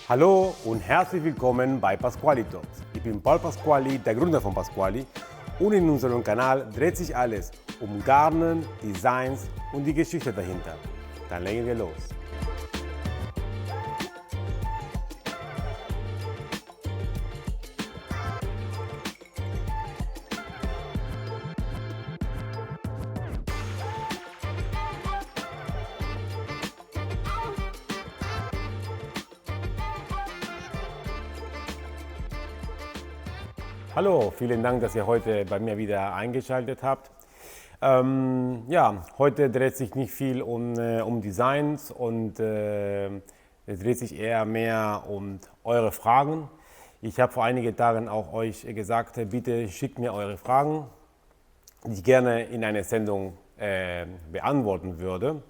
Hallo und herzlich willkommen bei Pasquali Talks. Ich bin Paul Pasquali, der Gründer von Pasquali, und in unserem Kanal dreht sich alles um Garnen, Designs und die Geschichte dahinter. Dann legen wir los. Hallo, vielen Dank, dass ihr heute bei mir wieder eingeschaltet habt. Heute dreht sich nicht viel um Designs und es dreht sich eher mehr um eure Fragen. Ich habe vor einigen Tagen auch euch gesagt, bitte schickt mir eure Fragen, die ich gerne in einer Sendung beantworten würde.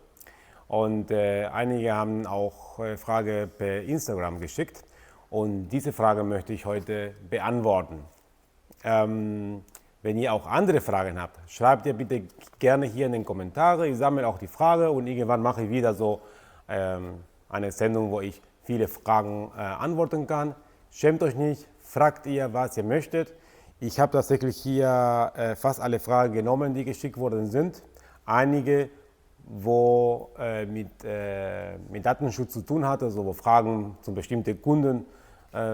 Und einige haben auch Frage per Instagram geschickt und diese Frage möchte ich heute beantworten. Wenn ihr auch andere Fragen habt, schreibt ihr bitte gerne hier in den Kommentaren. Ich sammle auch die Frage und irgendwann mache ich wieder so eine Sendung, wo ich viele Fragen antworten kann. Schämt euch nicht, fragt ihr, was ihr möchtet. Ich habe tatsächlich hier fast alle Fragen genommen, die geschickt worden sind. Einige, wo mit Datenschutz zu tun hatte, so wo Fragen zu bestimmten Kunden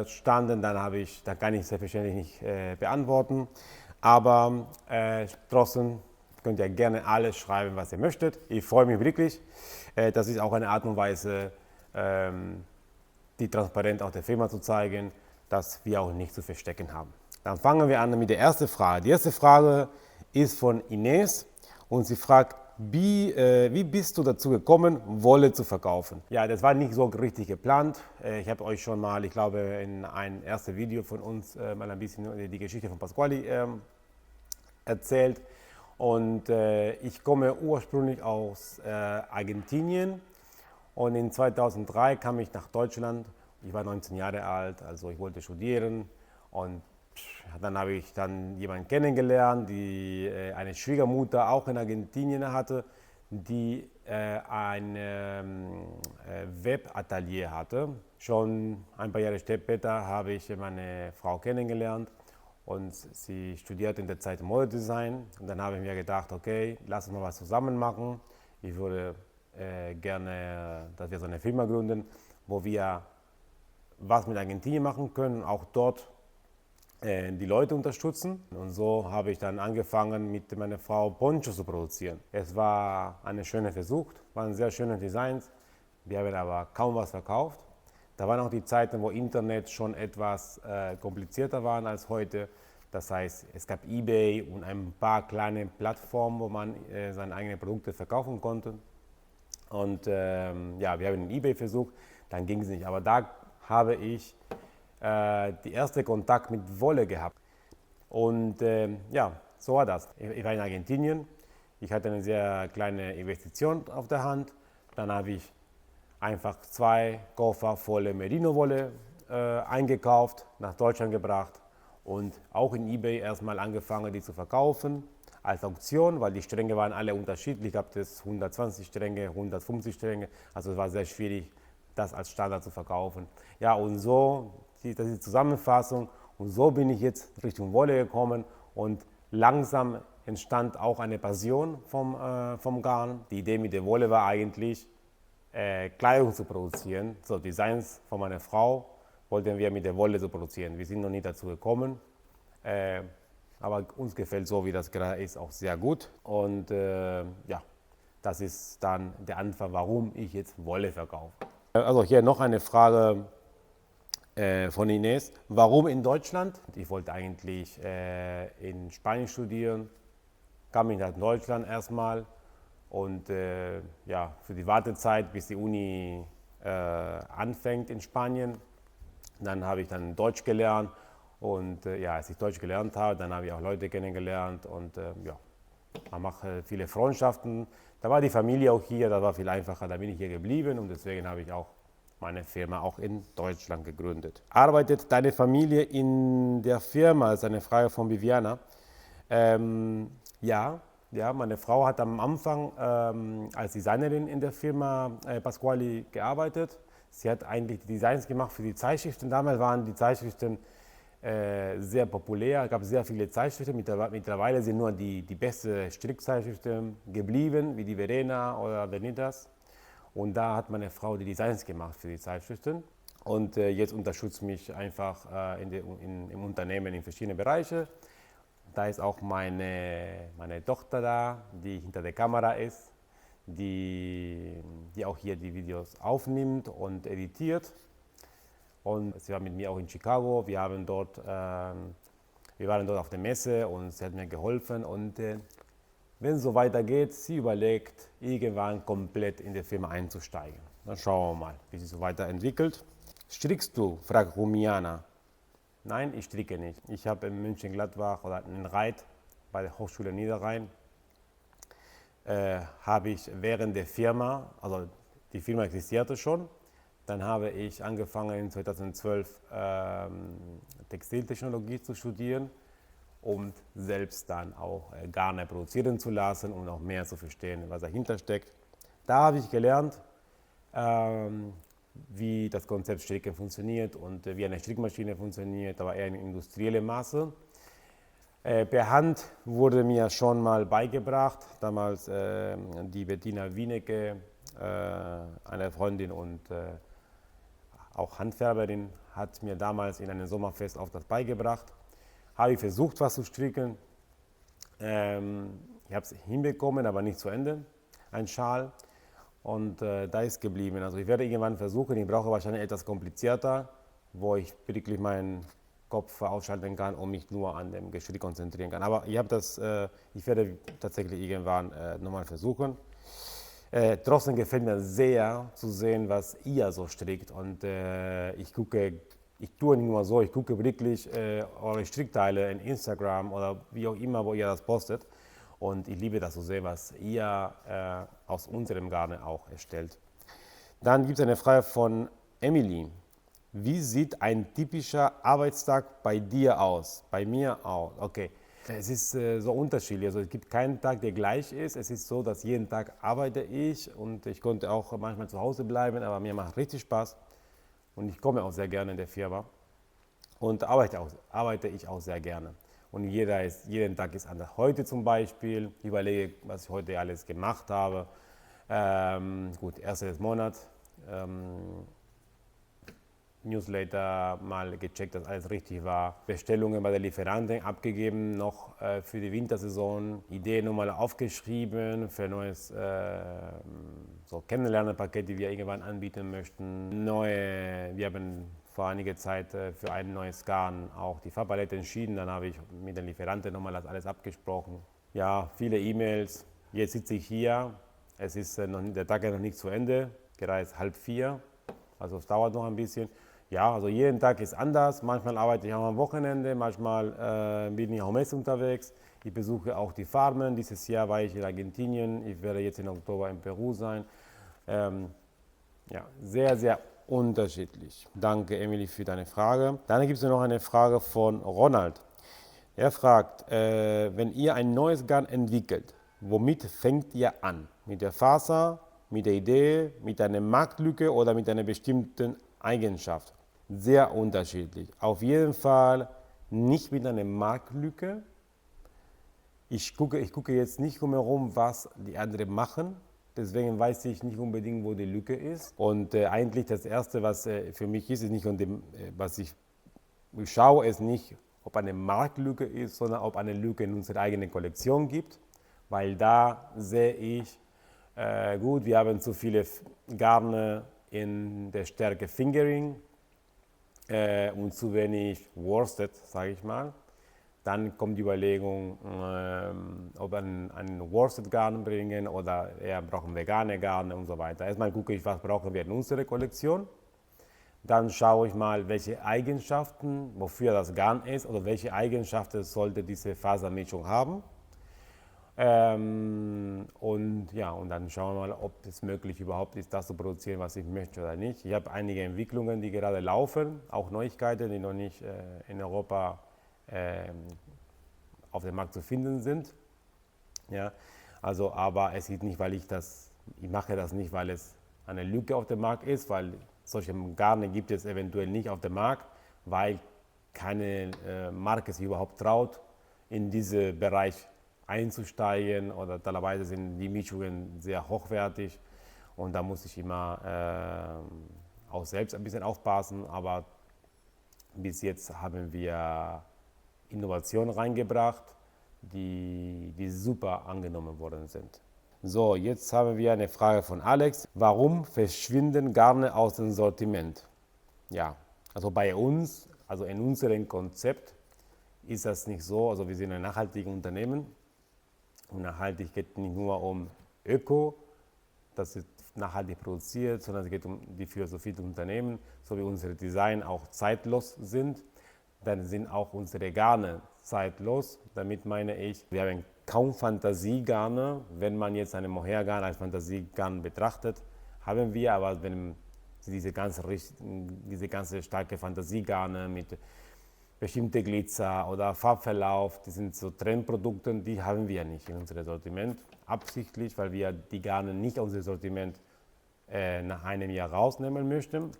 standen, dann kann ich selbstverständlich nicht beantworten. Aber trotzdem könnt ihr gerne alles schreiben, was ihr möchtet. Ich freue mich wirklich. Das ist auch eine Art und Weise, die transparent auch der Firma zu zeigen, dass wir auch nichts zu verstecken haben. Dann fangen wir an mit der ersten Frage. Die erste Frage ist von Ines und sie fragt, wie bist du dazu gekommen, Wolle zu verkaufen? Ja, das war nicht so richtig geplant. Ich habe euch schon mal, ich glaube, in ein erstes Video von uns mal ein bisschen die Geschichte von Pasquali erzählt. Und ich komme ursprünglich aus Argentinien und in 2003 kam ich nach Deutschland. Ich war 19 Jahre alt, also ich wollte studieren und dann habe ich jemanden kennengelernt, die eine Schwiegermutter auch in Argentinien hatte, die ein Webatelier hatte. Schon ein paar Jahre später habe ich meine Frau kennengelernt und sie studierte in der Zeit Modedesign. Und dann habe ich mir gedacht, okay, lass uns mal was zusammen machen. Ich würde gerne, dass wir so eine Firma gründen, wo wir was mit Argentinien machen können, auch dort die Leute unterstützen. Und so habe ich dann angefangen, mit meiner Frau Ponchos zu produzieren. Es war ein schöner Versuch, waren sehr schöne Designs. Wir haben aber kaum was verkauft. Da waren auch die Zeiten, wo Internet schon etwas komplizierter war als heute. Das heißt, es gab eBay und ein paar kleine Plattformen, wo man seine eigenen Produkte verkaufen konnte. Und wir haben einen eBay versucht, dann ging es nicht. Aber da habe ich die erste Kontakt mit Wolle gehabt. Und so war das. Ich war in Argentinien, ich hatte eine sehr kleine Investition auf der Hand. Dann habe ich einfach 2 Koffer volle Merino-Wolle eingekauft, nach Deutschland gebracht und auch in eBay erstmal angefangen, die zu verkaufen als Auktion, weil die Stränge waren alle unterschiedlich. Ich habe das 120 Stränge, 150 Stränge, also es war sehr schwierig, das als Standard zu verkaufen. Ja, und so, das ist die Zusammenfassung. Und so bin ich jetzt Richtung Wolle gekommen und langsam entstand auch eine Passion vom Garn. Die Idee mit der Wolle war eigentlich, Kleidung zu produzieren. So Designs von meiner Frau wollten wir mit der Wolle zu produzieren. Wir sind noch nie dazu gekommen. Aber uns gefällt so, wie das gerade ist, auch sehr gut. Und das ist dann der Anfang, warum ich jetzt Wolle verkaufe. Also hier noch eine Frage von Ines. Warum in Deutschland? Ich wollte eigentlich in Spanien studieren, kam ich nach Deutschland erstmal und für die Wartezeit, bis die Uni anfängt in Spanien, dann habe ich dann Deutsch gelernt und als ich Deutsch gelernt habe, dann habe ich auch Leute kennengelernt und man macht viele Freundschaften. Da war die Familie auch hier, das war viel einfacher, da bin ich hier geblieben und deswegen habe ich auch meine Firma auch in Deutschland gegründet. Arbeitet deine Familie in der Firma? Das ist eine Frage von Viviana. Ja, meine Frau hat am Anfang als Designerin in der Firma Pasquali gearbeitet. Sie hat eigentlich die Designs gemacht für die Zeitschriften. Damals waren die Zeitschriften sehr populär, es gab sehr viele Zeitschriften. Mittlerweile sind nur die besten Strickzeitschriften geblieben, wie die Verena oder Venitas. Und da hat meine Frau die Designs gemacht für die Zeitschriften. Und jetzt unterstützt mich einfach im Unternehmen in verschiedenen Bereichen. Da ist auch meine Tochter da, die hinter der Kamera ist, die auch hier die Videos aufnimmt und editiert. Und sie war mit mir auch in Chicago. Wir waren dort auf der Messe und sie hat mir geholfen. Und wenn es so weitergeht, sie überlegt, irgendwann komplett in die Firma einzusteigen. Dann schauen wir mal, wie sich so weiterentwickelt. Strickst du? Fragt Rumiana. Nein, ich stricke nicht. Ich habe in München-Gladbach oder in Reit bei der Hochschule Niederrhein, habe ich während der Firma, also die Firma existierte schon, dann habe ich angefangen in 2012 Textiltechnologie zu studieren und selbst dann auch Garne produzieren zu lassen, um noch mehr zu verstehen, was dahinter steckt. Da habe ich gelernt, wie das Konzept Stricken funktioniert und wie eine Strickmaschine funktioniert, aber eher in industriellem Maße. Per Hand wurde mir schon mal beigebracht, damals die Bettina Wienecke, eine Freundin und auch Handfärberin, hat mir damals in einem Sommerfest auch das beigebracht. Habe ich versucht, was zu stricken. Ich habe es hinbekommen, aber nicht zu Ende, ein Schal. Und da ist geblieben. Also ich werde irgendwann versuchen, ich brauche wahrscheinlich etwas komplizierter, wo ich wirklich meinen Kopf ausschalten kann und mich nur an dem Gestrick konzentrieren kann. Aber ich werde tatsächlich irgendwann nochmal versuchen. Trotzdem gefällt mir sehr zu sehen, was ihr so strickt. Und ich tue nicht nur so, ich gucke wirklich eure Strickteile in Instagram oder wie auch immer, wo ihr das postet. Und ich liebe das zu sehen, was ihr aus unserem Garne auch erstellt. Dann gibt es eine Frage von Emily. Wie sieht ein typischer Arbeitstag bei dir aus? Bei mir auch. Okay. Es ist so unterschiedlich. Also es gibt keinen Tag, der gleich ist. Es ist so, dass jeden Tag arbeite ich und ich konnte auch manchmal zu Hause bleiben, aber mir macht richtig Spaß und ich komme auch sehr gerne in der Firma und arbeite ich auch sehr gerne. Und jeden Tag ist anders. Heute zum Beispiel, ich überlege, was ich heute alles gemacht habe. Gut, erstes des Monats. Newsletter mal gecheckt, dass alles richtig war. Bestellungen bei der Lieferantin abgegeben, noch für die Wintersaison. Ideen nochmal aufgeschrieben für ein neues Kennenlernpaket, die wir irgendwann anbieten möchten. Wir haben vor einiger Zeit für ein neues Garn auch die Farbpalette entschieden. Dann habe ich mit den Lieferanten nochmal das alles abgesprochen. Ja, viele E-Mails. Jetzt sitze ich hier. Der Tag ist noch nicht zu Ende. Gerade ist 3:30. Also es dauert noch ein bisschen. Ja, also jeden Tag ist anders. Manchmal arbeite ich auch am Wochenende, manchmal bin ich auch Messe unterwegs. Ich besuche auch die Farmen. Dieses Jahr war ich in Argentinien. Ich werde jetzt im Oktober in Peru sein. Ja, sehr, sehr unterschiedlich. Danke, Emily, für deine Frage. Dann gibt es noch eine Frage von Ronald. Er fragt, wenn ihr ein neues Garn entwickelt, womit fängt ihr an? Mit der Faser, mit der Idee, mit einer Marktlücke oder mit einer bestimmten Eigenschaft? Sehr unterschiedlich. Auf jeden Fall nicht mit einer Marktlücke. Ich gucke jetzt nicht drumherum, was die anderen machen. Deswegen weiß ich nicht unbedingt, wo die Lücke ist. Und eigentlich das Erste, was für mich ist nicht was ich schaue, ist nicht, ob eine Marktlücke ist, sondern ob eine Lücke in unserer eigenen Kollektion gibt. Weil da sehe ich, gut, wir haben zu viele Garne in der Stärke Fingering und zu wenig Worsted, sage ich mal. Dann kommt die Überlegung, ob wir einen Worsted-Garn bringen oder eher brauchen vegane Garne und so weiter. Erstmal gucke ich, was brauchen wir in unserer Kollektion. Dann schaue ich mal, welche Eigenschaften, wofür das Garn ist oder welche Eigenschaften sollte diese Fasermischung haben. Und dann schauen wir mal, ob es möglich überhaupt ist, das zu produzieren, was ich möchte oder nicht. Ich habe einige Entwicklungen, die gerade laufen, auch Neuigkeiten, die noch nicht in Europa auf dem Markt zu finden sind. Ja, also, aber es ist nicht, ich mache das nicht, weil es eine Lücke auf dem Markt ist, weil solche Garne gibt es eventuell nicht auf dem Markt, weil keine Marke sich überhaupt traut, in diesen Bereich einzusteigen, oder teilweise sind die Mischungen sehr hochwertig und da muss ich immer auch selbst ein bisschen aufpassen, aber bis jetzt haben wir Innovationen reingebracht, die super angenommen worden sind. So, jetzt haben wir eine Frage von Alex. Warum verschwinden Garne aus dem Sortiment? Ja, also bei uns, also in unserem Konzept ist das nicht so. Also wir sind ein nachhaltiges Unternehmen und nachhaltig geht nicht nur um Öko, das ist nachhaltig produziert, sondern es geht um die Philosophie des Unternehmens, so wie unsere Design auch zeitlos sind. Dann sind auch unsere Garne zeitlos. Damit meine ich, wir haben kaum Fantasiegarne. Wenn man jetzt eine Mohair-Garn als Fantasiegarn betrachtet, haben wir, aber wenn diese ganze starke Fantasiegarne mit bestimmte Glitzer oder Farbverlauf, die sind so Trendprodukte, die haben wir nicht in unserem Sortiment. Absichtlich, weil wir die Garne nicht aus unserem Sortiment nach einem Jahr rausnehmen möchten.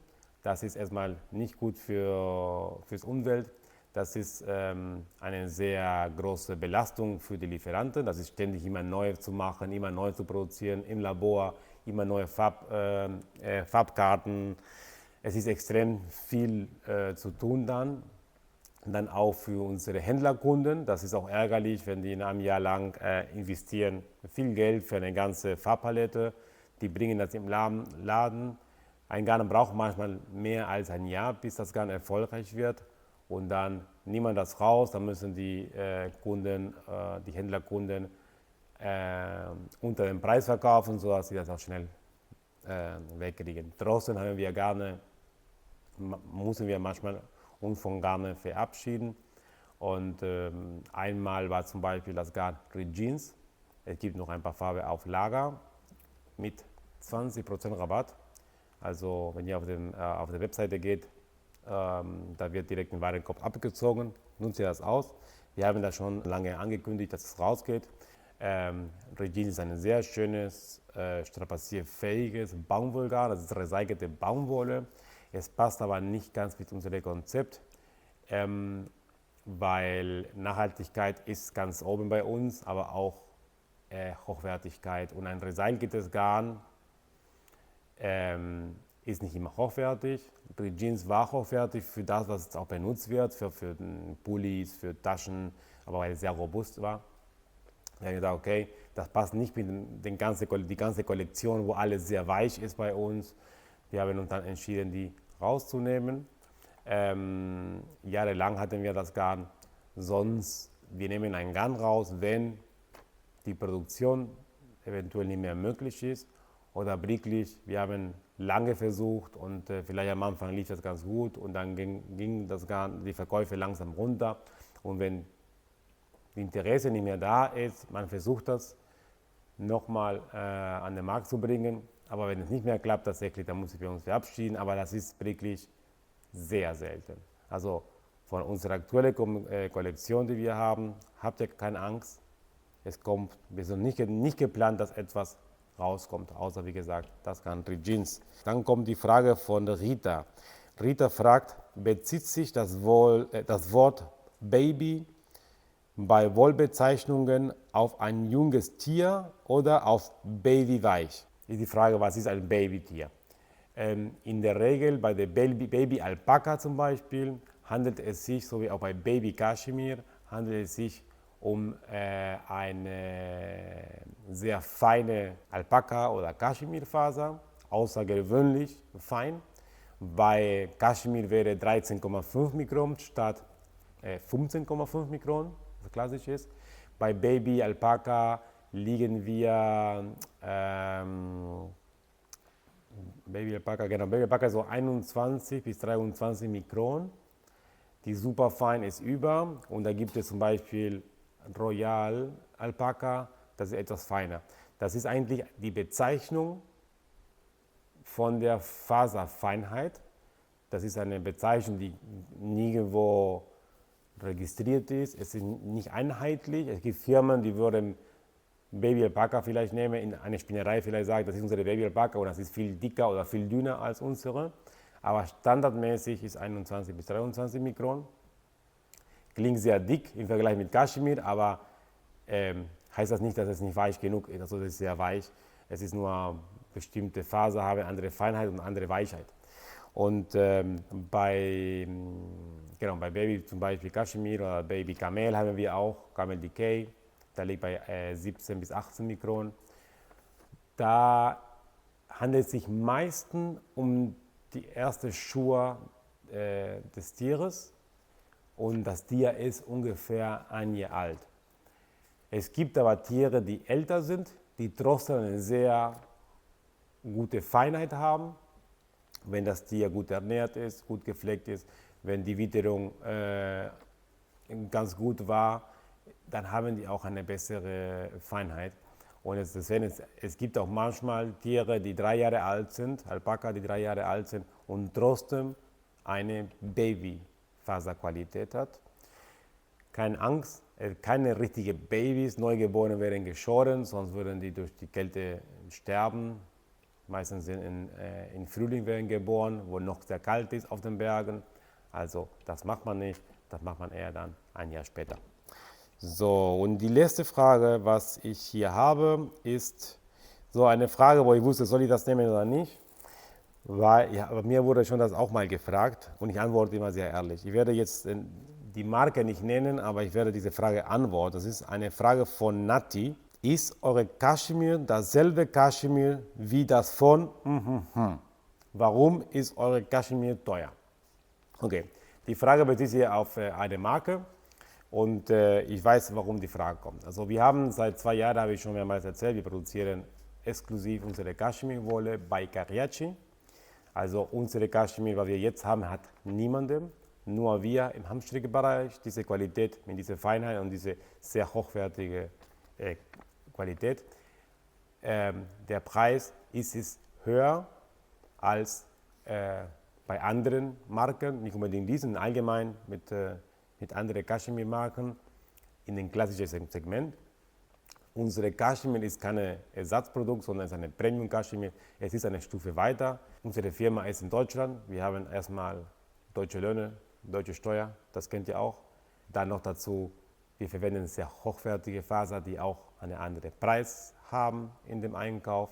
Das ist erstmal nicht gut fürs Umwelt. Das ist eine sehr große Belastung für die Lieferanten. Das ist ständig immer neu zu machen, immer neu zu produzieren im Labor, immer neue Farbkarten. Es ist extrem viel zu tun dann. Dann auch für unsere Händlerkunden. Das ist auch ärgerlich, wenn die in einem Jahr lang investieren viel Geld für eine ganze Farbpalette. Die bringen das im Laden. Ein Garn braucht manchmal mehr als ein Jahr, bis das Garn erfolgreich wird. Und dann nimmt man das raus, dann müssen die Kunden, die Händlerkunden unter dem Preis verkaufen, sodass sie das auch schnell wegkriegen. Trotzdem haben wir Garne, müssen wir manchmal uns von Garne verabschieden. Und einmal war zum Beispiel das Garn Jeans. Es gibt noch ein paar Farben auf Lager mit 20% Rabatt. Also wenn ihr auf der Webseite geht, da wird direkt ein Warenkorb abgezogen. Nutzt ihr das aus. Wir haben das schon lange angekündigt, dass es rausgeht. Jeans ist ein sehr schönes, strapazierfähiges Baumwollgarn. Das ist recycelte Baumwolle. Es passt aber nicht ganz mit unserem Konzept, weil Nachhaltigkeit ist ganz oben bei uns, aber auch Hochwertigkeit. Und ein recyceltes Garn ist nicht immer hochwertig. Die Jeans war hochwertig für das, was auch benutzt wird, für Pullis, für Taschen, aber weil es sehr robust war. Wir haben gesagt, okay, das passt nicht mit die ganze Kollektion, wo alles sehr weich ist bei uns. Wir haben uns dann entschieden, die rauszunehmen. Jahrelang hatten wir das Garn. Sonst, wir nehmen ein Garn raus, wenn die Produktion eventuell nicht mehr möglich ist oder wirklich, wir haben lange versucht und vielleicht am Anfang lief das ganz gut und dann ging das Garn, die Verkäufe langsam runter. Und wenn das Interesse nicht mehr da ist, man versucht das nochmal an den Markt zu bringen. Aber wenn es nicht mehr klappt, tatsächlich, dann müssen wir uns verabschieden. Aber das ist wirklich sehr selten. Also von unserer aktuellen Kollektion, die wir haben, habt ihr keine Angst. Wir sind nicht geplant, dass etwas rauskommt, außer wie gesagt, das Country Jeans. Dann kommt die Frage von Rita. Rita fragt, bezieht sich das Wort Baby bei Wollbezeichnungen auf ein junges Tier oder auf Babyweich? Ist die Frage, was ist ein Babytier? In der Regel bei der Baby-Alpaka zum Beispiel handelt es sich, so wie auch bei Baby-Kaschmir, handelt es sich um eine sehr feine Alpaka- oder Kaschmirfaser, außergewöhnlich fein. Bei Kaschmir wäre 13,5 Mikron statt 15,5 Mikron, was klassisch ist. Bei Baby Alpaka liegen wir Baby Alpaka so 21 bis 23 Mikron. Die Superfein ist über und da gibt es zum Beispiel Royal Alpaka, das ist etwas feiner. Das ist eigentlich die Bezeichnung von der Faserfeinheit. Das ist eine Bezeichnung, die nirgendwo registriert ist. Es ist nicht einheitlich. Es gibt Firmen, die würden Baby-Alpaka vielleicht nehme, in eine Spinnerei vielleicht sage, das ist unsere Baby-Alpaka und das ist viel dicker oder viel dünner als unsere. Aber standardmäßig ist 21 bis 23 Mikron. Klingt sehr dick im Vergleich mit Kaschmir, aber heißt das nicht, dass es nicht weich genug ist. Also es ist sehr weich. Es ist nur bestimmte Faser haben andere Feinheit und andere Weichheit. Und bei Baby zum Beispiel Kaschmir oder Baby Kamel haben wir auch Camel Decay. Da liegt bei 17 bis 18 Mikron. Da handelt es sich meistens um die erste Schuhe des Tieres und das Tier ist ungefähr ein Jahr alt. Es gibt aber Tiere, die älter sind, die trotzdem eine sehr gute Feinheit haben, wenn das Tier gut ernährt ist, gut gepflegt ist, wenn die Witterung ganz gut war, dann haben die auch eine bessere Feinheit. Und es gibt auch manchmal Tiere, die 3 Jahre alt sind, Alpaka, die 3 Jahre alt sind und trotzdem eine Babyfaserqualität hat. Keine Angst, keine richtigen Babys, Neugeborene werden geschoren, sonst würden die durch die Kälte sterben. Meistens im Frühling werden geboren, wo noch sehr kalt ist auf den Bergen. Also das macht man nicht, das macht man eher dann ein Jahr später. So, und die letzte Frage, was ich hier habe, ist so eine Frage, wo ich wusste, soll ich das nehmen oder nicht? Weil, ja, aber mir wurde schon das auch mal gefragt und ich antworte immer sehr ehrlich. Ich werde jetzt die Marke nicht nennen, aber ich werde diese Frage antworten. Das ist eine Frage von Nati. Ist eure Kaschmir dasselbe Kaschmir wie das von? Warum ist eure Kaschmir teuer? Okay, die Frage bezieht sich auf eine Marke und ich weiß, warum die Frage kommt. Also wir haben seit 2 Jahren, habe ich schon mehrmals erzählt, wir produzieren exklusiv unsere Kaschmirwolle bei Cariaci. Also unsere Kaschmir, was wir jetzt haben, hat niemandem. Nur wir im Hamstrickbereich, diese Qualität mit dieser Feinheit und diese sehr hochwertige Qualität. Der Preis ist höher als bei anderen Marken, nicht unbedingt diesen, allgemein mit anderen Kaschmir-Marken in dem klassischen Segment. Unsere Kaschmir ist kein Ersatzprodukt, sondern es ist eine Premium-Kaschmir. Es ist eine Stufe weiter. Unsere Firma ist in Deutschland. Wir haben erstmal deutsche Löhne, deutsche Steuer, das kennt ihr auch. Dann noch dazu, wir verwenden sehr hochwertige Faser, die auch einen anderen Preis haben in dem Einkauf.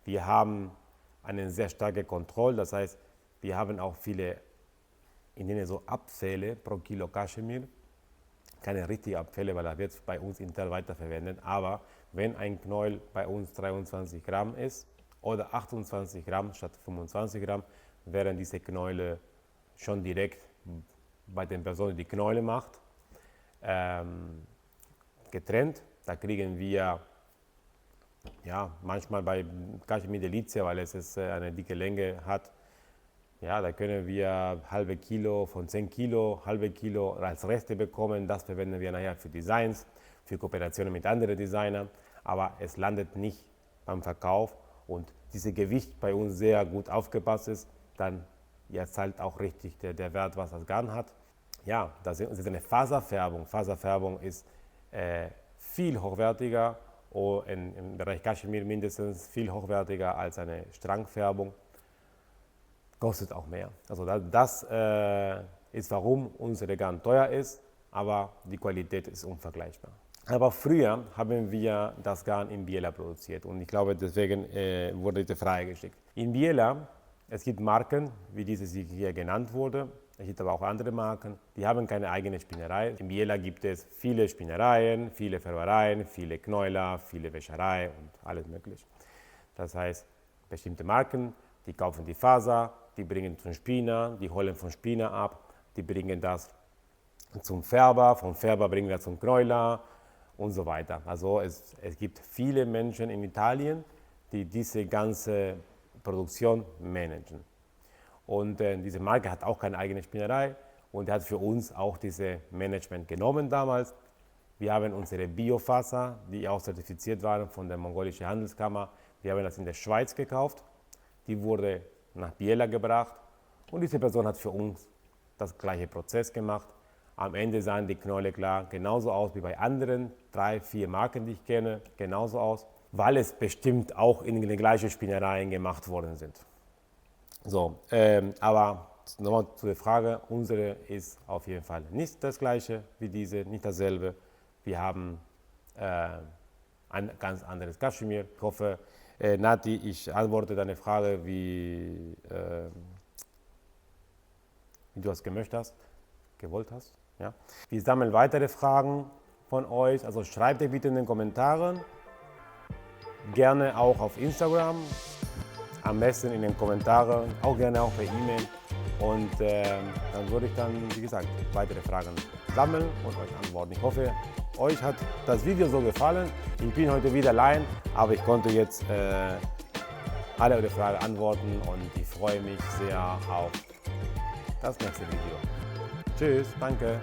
Wir haben eine sehr starke Kontrolle, das heißt, wir haben auch viele, in denen so Abfälle pro Kilo Kaschmir. Keine richtigen Abfälle, weil das wird bei uns intern weiterverwendet. Aber wenn ein Knäuel bei uns 23 Gramm ist oder 28 Gramm statt 25 Gramm, werden diese Knäule schon direkt bei den Personen, die Knäule macht, getrennt. Da kriegen wir manchmal bei Kaschmir Delizia, weil es eine dicke Länge hat, da können wir halbe Kilo von 10 Kilo, halbe Kilo als Reste bekommen. Das verwenden wir nachher für Designs, für Kooperationen mit anderen Designern. Aber es landet nicht beim Verkauf und dieses Gewicht bei uns sehr gut aufgepasst ist, dann zahlt auch richtig der Wert, was das Garn hat. Ja, das ist eine Faserfärbung. Faserfärbung ist viel hochwertiger, im Bereich Kaschmir mindestens viel hochwertiger als eine Strangfärbung. Kostet auch mehr. Also das ist, warum unser Garn teuer ist, aber die Qualität ist unvergleichbar. Aber früher haben wir das Garn in Biella produziert und ich glaube, deswegen wurde diese Frage geschickt. In Biella, es gibt Marken, wie diese hier genannt wurde, es gibt aber auch andere Marken, die haben keine eigene Spinnerei. In Biella gibt es viele Spinnereien, viele Färbereien, viele Knäuler, viele Wäscherei und alles mögliche. Das heißt, bestimmte Marken, die kaufen die Faser, die bringen zum Spinner, die holen vom Spinner ab, die bringen das zum Färber, vom Färber bringen wir zum Knäuler und so weiter. Also es gibt viele Menschen in Italien, die diese ganze Produktion managen. Und diese Marke hat auch keine eigene Spinnerei und hat für uns auch dieses Management genommen damals. Wir haben unsere Biofaser, die auch zertifiziert waren von der mongolischen Handelskammer, wir haben das in der Schweiz gekauft. Die wurde nach Biella gebracht und diese Person hat für uns das gleiche Prozess gemacht. Am Ende sahen die Knäule klar genauso aus wie bei anderen 3, 4 Marken, die ich kenne, genauso aus, weil es bestimmt auch in den gleichen Spinnereien gemacht worden sind. So, aber nochmal zu der Frage, unsere ist auf jeden Fall nicht das gleiche wie diese, nicht dasselbe. Wir haben ein ganz anderes Kaschmir. Ich hoffe, Nati, ich antworte deine Frage, wie du es gewollt hast. Ja? Wir sammeln weitere Fragen von euch, also schreibt ihr bitte in den Kommentaren, gerne auch auf Instagram, am besten in den Kommentaren, auch gerne auch per E-Mail. Und dann würde ich dann, wie gesagt, weitere Fragen sammeln und euch antworten. Ich hoffe, euch hat das Video so gefallen. Ich bin heute wieder allein, aber ich konnte jetzt alle eure Fragen antworten und ich freue mich sehr auf das nächste Video. Tschüss, danke.